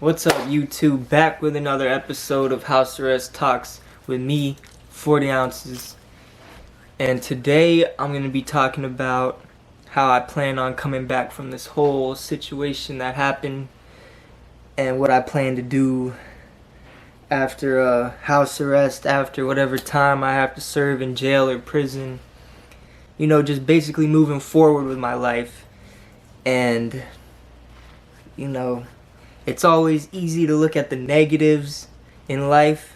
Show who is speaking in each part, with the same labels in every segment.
Speaker 1: What's up, YouTube? Back with another episode of House Arrest Talks with me, 40 Ounces. And today I'm going to be talking about how I plan on coming back from this whole situation that happened and what I plan to do after house arrest, after whatever time I have to serve in jail or prison. You know, just basically moving forward with my life. And, you know, it's always easy to look at the negatives in life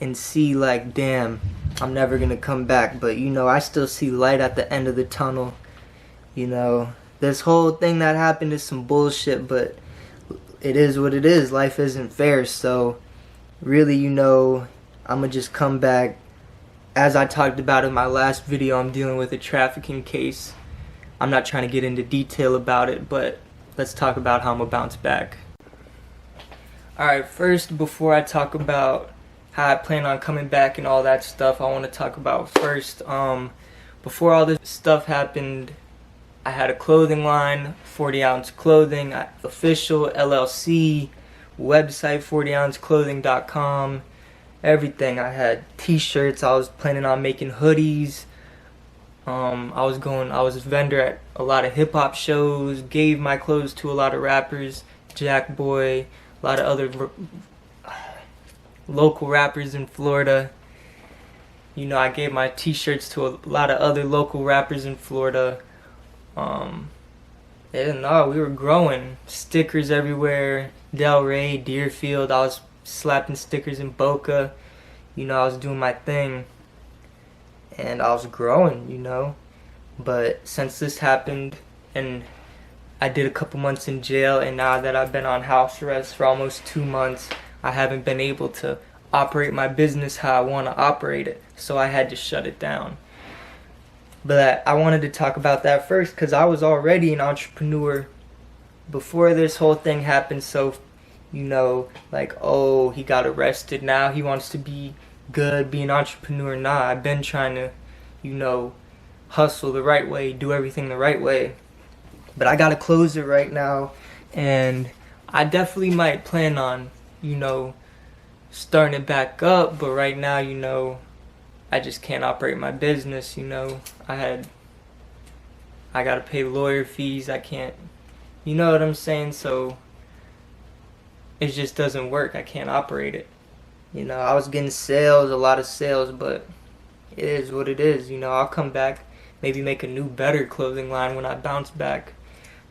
Speaker 1: and see like, damn, I'm never gonna come back. But, you know, I still see light at the end of the tunnel. You know, this whole thing that happened is some bullshit, but it is what it is. Life isn't fair. So really, you know, I'm gonna just come back. As I talked about in my last video, I'm dealing with a trafficking case. I'm not trying to get into detail about it, but let's talk about how I'm gonna bounce back. Alright, first, before I talk about how I plan on coming back and all that stuff, I want to talk about first, before all this stuff happened, I had a clothing line, 40 Ounce Clothing, official, LLC, website, 40ounceclothing.com, everything. I had t-shirts, I was planning on making hoodies, I was a vendor at a lot of hip-hop shows, gave my clothes to a lot of rappers, Jack Boy, a lot of other local rappers in Florida. You know, I gave my t-shirts to a lot of other local rappers in Florida. And no, we were growing. Stickers everywhere. Delray, Deerfield. I was slapping stickers in Boca. You know, I was doing my thing. And I was growing, you know. But since this happened, and I did a couple months in jail, and now that I've been on house arrest for almost 2 months, I haven't been able to operate my business how I want to operate it. So I had to shut it down. But I wanted to talk about that first because I was already an entrepreneur before this whole thing happened. So, you know, like, oh, he got arrested, now he wants to be good, be an entrepreneur. Nah, I've been trying to, you know, hustle the right way, do everything the right way. But I gotta close it right now, and I definitely might plan on, you know, starting it back up. But right now, you know, I just can't operate my business. You know, I gotta pay lawyer fees. I can't, you know what I'm saying? So it just doesn't work. I can't operate it. You know, I was getting sales, a lot of sales, but it is what it is. You know, I'll come back, maybe make a new, better clothing line when I bounce back.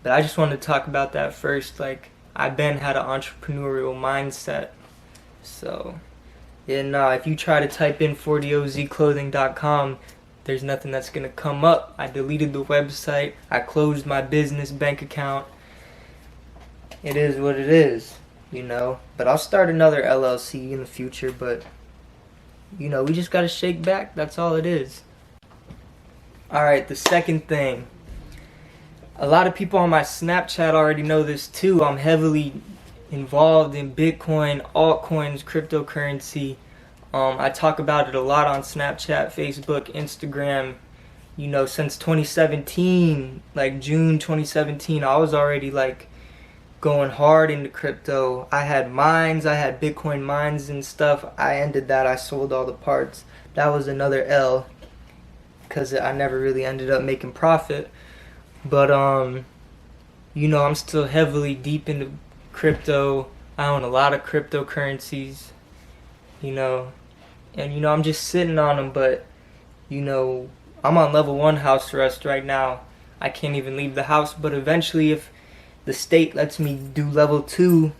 Speaker 1: But I just wanted to talk about that first. Like, I've been had an entrepreneurial mindset. So, yeah, no, if you try to type in 40ozclothing.com, there's nothing that's going to come up. I deleted the website. I closed my business bank account. It is what it is, you know. But I'll start another LLC in the future. But, you know, we just got to shake back. That's all it is. Alright, the second thing. A lot of people on my Snapchat already know this too. I'm heavily involved in Bitcoin, altcoins, cryptocurrency. I talk about it a lot on Snapchat, Facebook, Instagram. You know, since 2017, like June 2017, I was already like going hard into crypto. I had mines, I had Bitcoin mines and stuff. I ended that, I sold all the parts. That was another L because I never really ended up making profit. But, you know, I'm still heavily deep into crypto. I own a lot of cryptocurrencies, you know, and, you know, I'm just sitting on them. But, you know, I'm on level 1 house arrest right now. I can't even leave the house. But eventually, if the state lets me do level 2,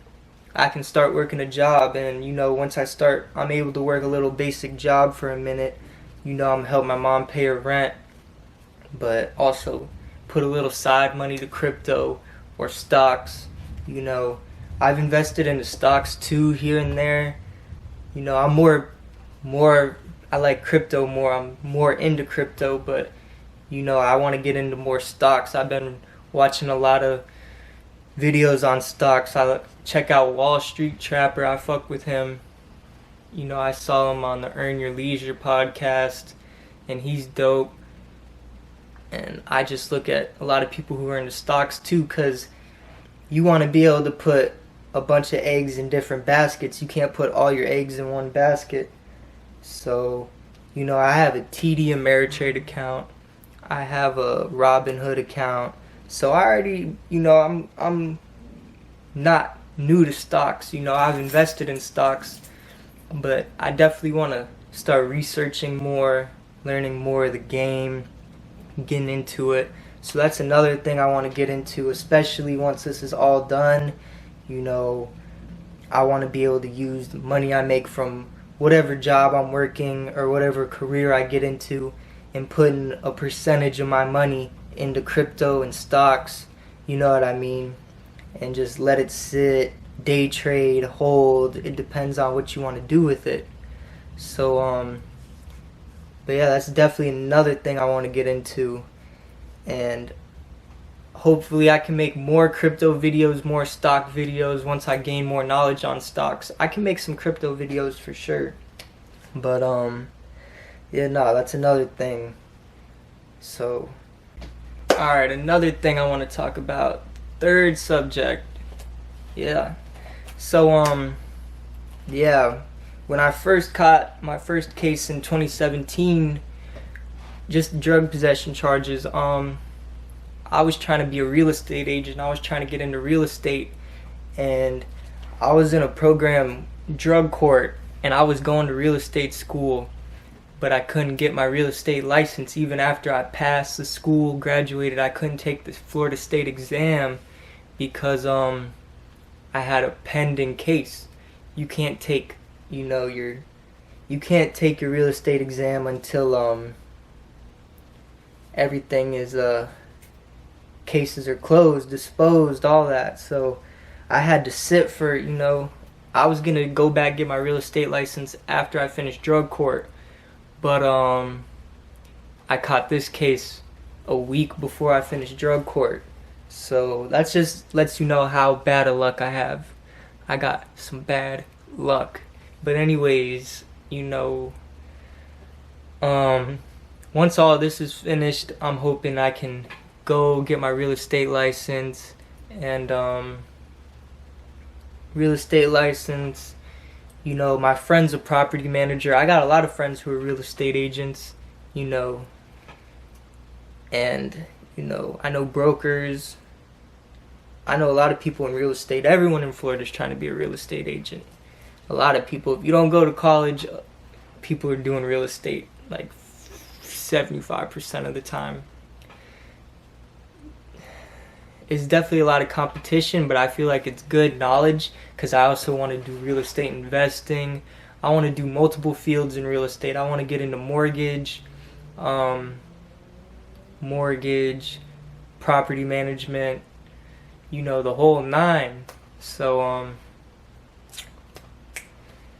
Speaker 1: I can start working a job. And, you know, once I start, I'm able to work a little basic job for a minute. You know, I'm helping my mom pay her rent, but also put a little side money to crypto or stocks. You know, I've invested into stocks too, here and there. You know, I'm more I like crypto more. I'm more into crypto, but, you know, I want to get into more stocks. I've been watching a lot of videos on stocks. I check out Wall Street Trapper. I fuck with him. You know, I saw him on the Earn Your Leisure podcast, and he's dope. And I just look at a lot of people who are into stocks too, because you want to be able to put a bunch of eggs in different baskets. You can't put all your eggs in one basket. So, I have a TD Ameritrade account. I have a Robinhood account. So I already, I'm not new to stocks. I've invested in stocks, but I definitely want to start researching more, learning more of the game, getting into it. So that's another thing I want to get into, especially once this is all done. I want to be able to use the money I make from whatever job I'm working or whatever career I get into and putting a percentage of my money into crypto and stocks, you know what I mean? And just let it sit, day trade, hold. It depends on what you want to do with it. So, but yeah, that's definitely another thing I want to get into. And hopefully I can make more crypto videos, more stock videos once I gain more knowledge on stocks. I can make some crypto videos for sure. But yeah, no, that's another thing. So, alright, another thing I want to talk about. Third subject. Yeah. So, yeah, when I first caught my first case in 2017, just drug possession charges, I was trying to be a real estate agent. I was trying to get into real estate, and I was in a program, drug court, and I was going to real estate school, but I couldn't get my real estate license. Even after I passed the school, graduated, I couldn't take the Florida State exam because I had a pending case. You can't take, you can't take your real estate exam until everything is cases are closed, disposed, all that. So I had to sit for, I was gonna go back get my real estate license after I finished drug court, but I caught this case a week before I finished drug court. So that just lets you know how bad of luck I have. I got some bad luck. But anyways, once all this is finished, I'm hoping I can go get my real estate license. And real estate license, my friend's a property manager. I got a lot of friends who are real estate agents, and I know brokers. I know a lot of people in real estate. Everyone in Florida is trying to be a real estate agent. A lot of people, if you don't go to college, people are doing real estate like 75% of the time. It's definitely a lot of competition, but I feel like it's good knowledge because I also want to do real estate investing. I want to do multiple fields in real estate. I want to get into mortgage, property management, the whole nine. So,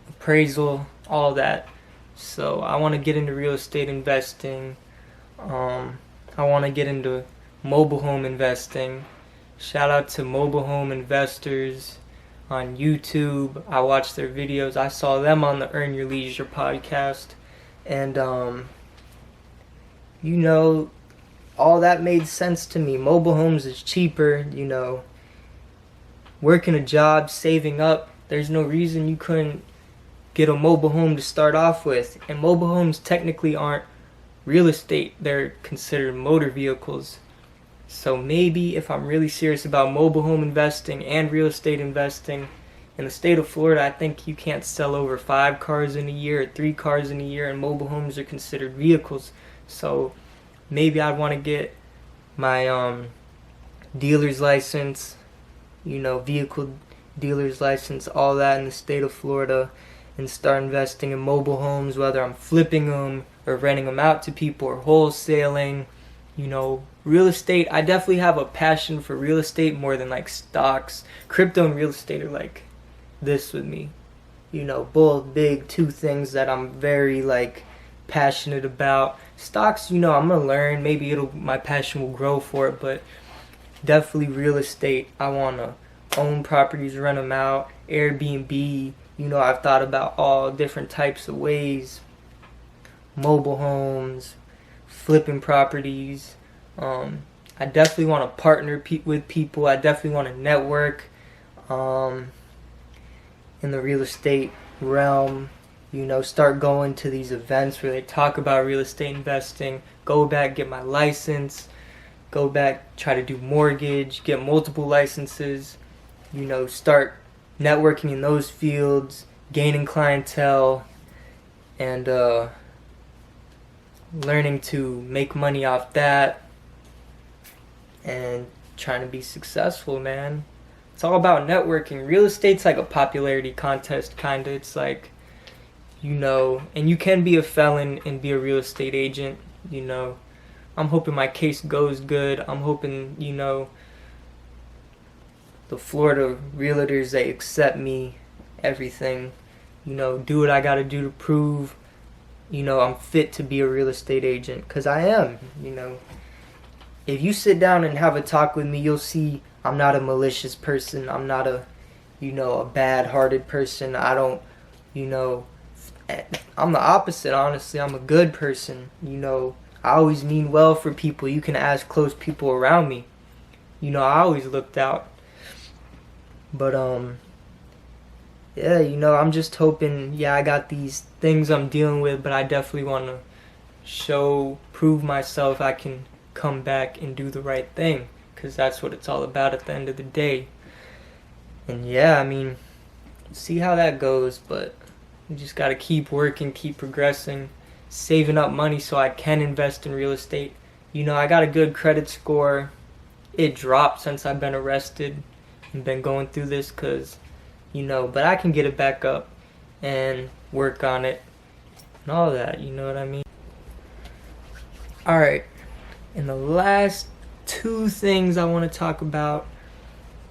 Speaker 1: appraisal, all that. So I want to get into real estate investing. I want to get into mobile home investing. Shout out to mobile home investors on YouTube. I watch their videos. I saw them on the Earn Your Leisure podcast. And, all that made sense to me. Mobile homes is cheaper, working a job, saving up. There's no reason you couldn't get a mobile home to start off with. And mobile homes technically aren't real estate. They're considered motor vehicles. So maybe if I'm really serious about mobile home investing and real estate investing, in the state of Florida, I think you can't sell over 5 cars in a year or 3 cars in a year, and mobile homes are considered vehicles. So maybe I'd want to get my dealer's license, vehicle dealer's license, all that in the state of Florida, and start investing in mobile homes, whether I'm flipping them or renting them out to people or wholesaling. Real estate, I definitely have a passion for real estate more than like stocks. Crypto and real estate are like this with me. Both big two things that I'm very passionate about. Stocks, I'm gonna learn. Maybe my passion will grow for it, but definitely real estate. I wanna own properties, rent them out, Airbnb. I've thought about all different types of ways. Mobile homes, flipping properties. I definitely want to partner with people. I definitely want to network. in the real estate realm, start going to these events where they talk about real estate investing, go back, get my license, go back, try to do mortgage, get multiple licenses, start networking in those fields, gaining clientele, and learning to make money off that, and trying to be successful, man. It's all about networking. Real estate's like a popularity contest, kinda. It's like, and you can be a felon and be a real estate agent, I'm hoping my case goes good. I'm hoping, the Florida realtors, they accept me, everything, do what I gotta do to prove, I'm fit to be a real estate agent, because I am, If you sit down and have a talk with me, you'll see I'm not a malicious person. I'm not a bad-hearted person. I don't, I'm the opposite, honestly. I'm a good person, I always mean well for people. You can ask close people around me. I always looked out. But, yeah, I'm just hoping, I got these things I'm dealing with, but I definitely want to prove myself I can come back and do the right thing, because that's what it's all about at the end of the day. And yeah, see how that goes, but we just got to keep working, keep progressing, saving up money so I can invest in real estate. I got a good credit score. It dropped since I've been arrested and been going through this, because but I can get it back up and work on it and all that, you know what I mean? Alright, and the last two things I want to talk about,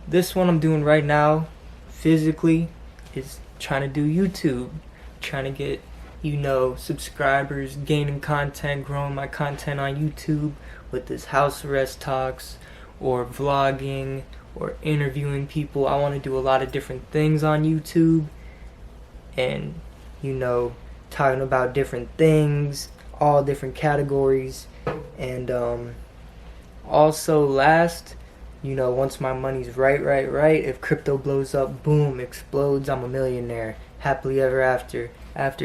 Speaker 1: this one I'm doing right now physically is trying to do YouTube, trying to get subscribers, gaining content, growing my content on YouTube with this house arrest talks or vlogging or interviewing people. I want to do a lot of different things on YouTube, and talking about different things, all different categories. And also last, once my money's right, if crypto blows up, boom, explodes, I'm a millionaire, happily ever after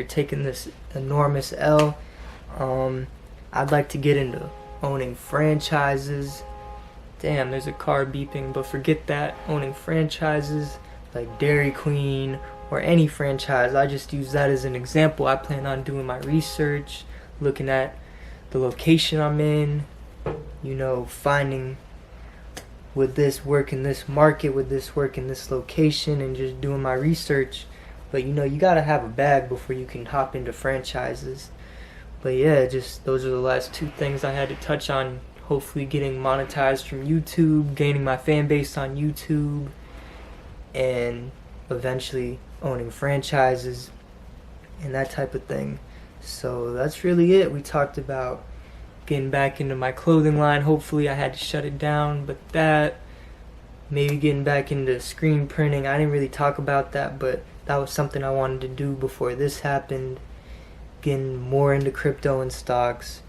Speaker 1: taking this enormous L. I'd like to get into owning franchises. Damn, there's a car beeping, but forget that. Owning franchises like Dairy Queen or any franchise. I just use that as an example. I plan on doing my research, looking at the location I'm in, finding would this work in this market, would this work in this location, and just doing my research. But you gotta have a bag before you can hop into franchises. But yeah, just those are the last two things I had to touch on. Hopefully getting monetized from YouTube, gaining my fan base on YouTube, and eventually owning franchises and that type of thing. So that's really it. We talked about getting back into my clothing line. Hopefully I had to shut it down, but that, maybe getting back into screen printing. I didn't really talk about that, but that was something I wanted to do before this happened. Getting more into crypto and stocks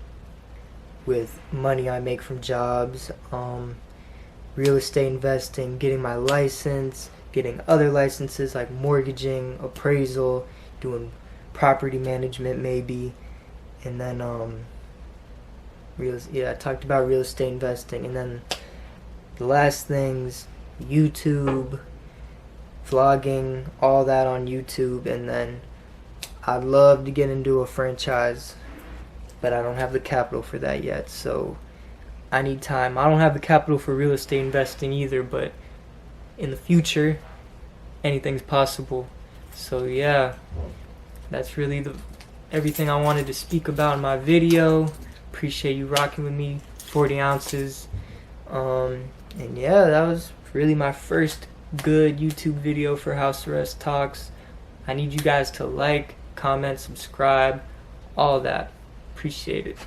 Speaker 1: with money I make from jobs, real estate investing, getting my license, getting other licenses like mortgaging, appraisal, doing property management maybe, and then I talked about real estate investing, and then the last things, YouTube, vlogging, all that on YouTube. And then I'd love to get into a franchise, but I don't have the capital for that yet, so I need time. I don't have the capital for real estate investing either, but in the future, anything's possible. So yeah, that's really everything I wanted to speak about in my video. Appreciate you rocking with me, 40 ounces. And yeah, that was really my first good YouTube video for House Arrest Talks. I need you guys to like, comment, subscribe, all that. Appreciate it.